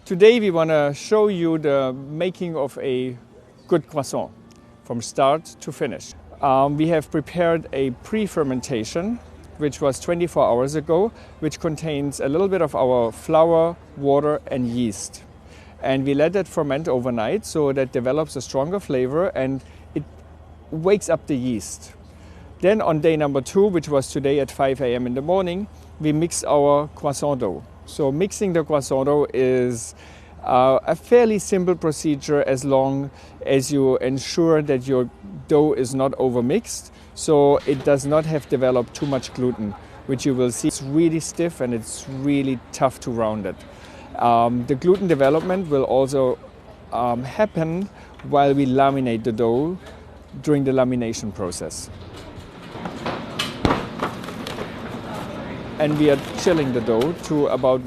Today we want to show you the making of a good croissant from start to finish. We have prepared a pre-fermentation which was 24 hours ago, which contains a little bit of our flour, water and yeast. And we let that ferment overnight so that develops a stronger flavor and it wakes up the yeast. Then on day number 2, which was today at 5 a.m. in the morning, we mix our croissant dough. So mixing the croissant dough is a fairly simple procedure as long as you ensure that your dough is not overmixed, so it does not have developed too much gluten, which you will see it's really stiff and it's really tough to round it. The gluten development will also happen while we laminate the dough during the lamination process. And we are chilling the dough to about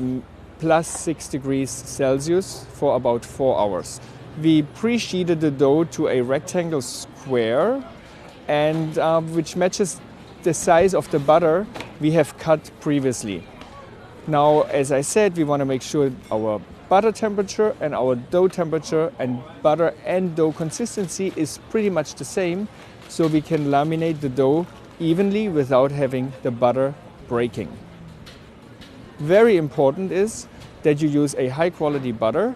plus 6 degrees Celsius for about 4 hours. We pre-sheeted the dough to a rectangle square, and which matches the size of the butter we have cut previously. Now, as I said, we want to make sure our butter temperature and our dough temperature and butter and dough consistency is pretty much the same, so we can laminate the dough evenly without having the butter breaking. Very important is that you use a high quality butter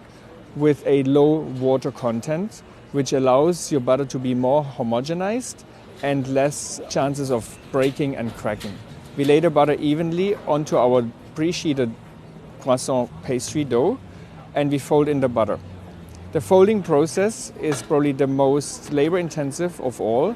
with a low water content, which allows your butter to be more homogenized and less chances of breaking and cracking. We lay the butter evenly onto our pre-sheeted croissant pastry dough and we fold in the butter. The folding process is probably the most labor intensive of all,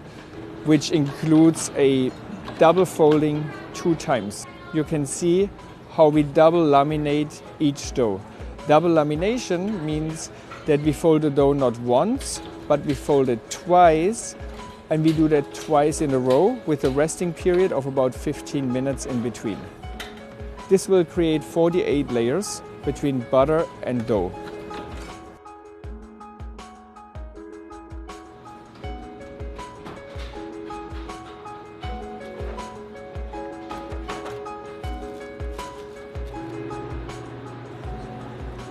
which includes a double folding 2 times. You can see how we double laminate each dough. Double lamination means that we fold the dough not once, but we fold it twice, and we do that twice in a row with a resting period of about 15 minutes in between. This will create 48 layers between butter and dough.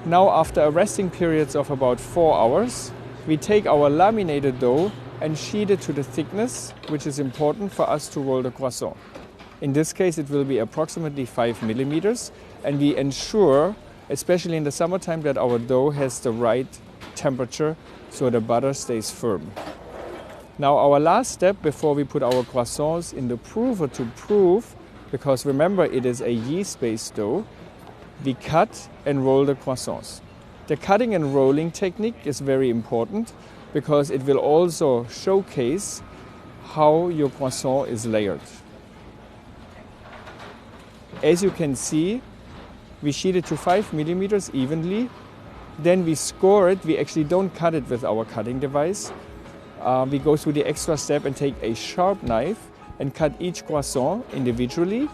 Now, after a resting period of about 4 hours, we take our laminated dough and sheet it to the thickness which is important for us to roll the croissant. In this case, it will be approximately 5 millimeters, and we ensure, especially in the summertime, that our dough has the right temperature so the butter stays firm. Now, our last step before we put our croissants in the proofer to proof, because remember it is a yeast-based dough, we cut and roll the croissants. The cutting and rolling technique is very important because it will also showcase how your croissant is layered. As you can see, we sheet it to 5 millimeters evenly, then we score it. We actually don't cut it with our cutting device. We go through the extra step and take a sharp knife and cut each croissant individually,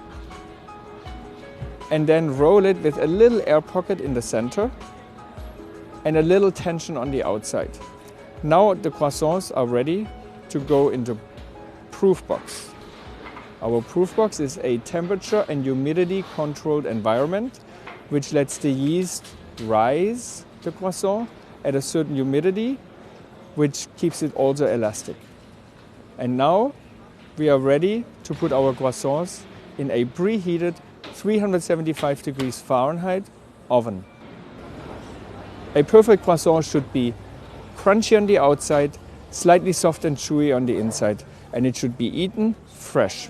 and then roll it with a little air pocket in the center and a little tension on the outside. Now the croissants are ready to go into proof box. Our proof box is a temperature and humidity controlled environment which lets the yeast rise the croissant at a certain humidity, which keeps it also elastic. And now we are ready to put our croissants in a preheated 375 degrees Fahrenheit oven. A perfect croissant should be crunchy on the outside, slightly soft and chewy on the inside, and it should be eaten fresh.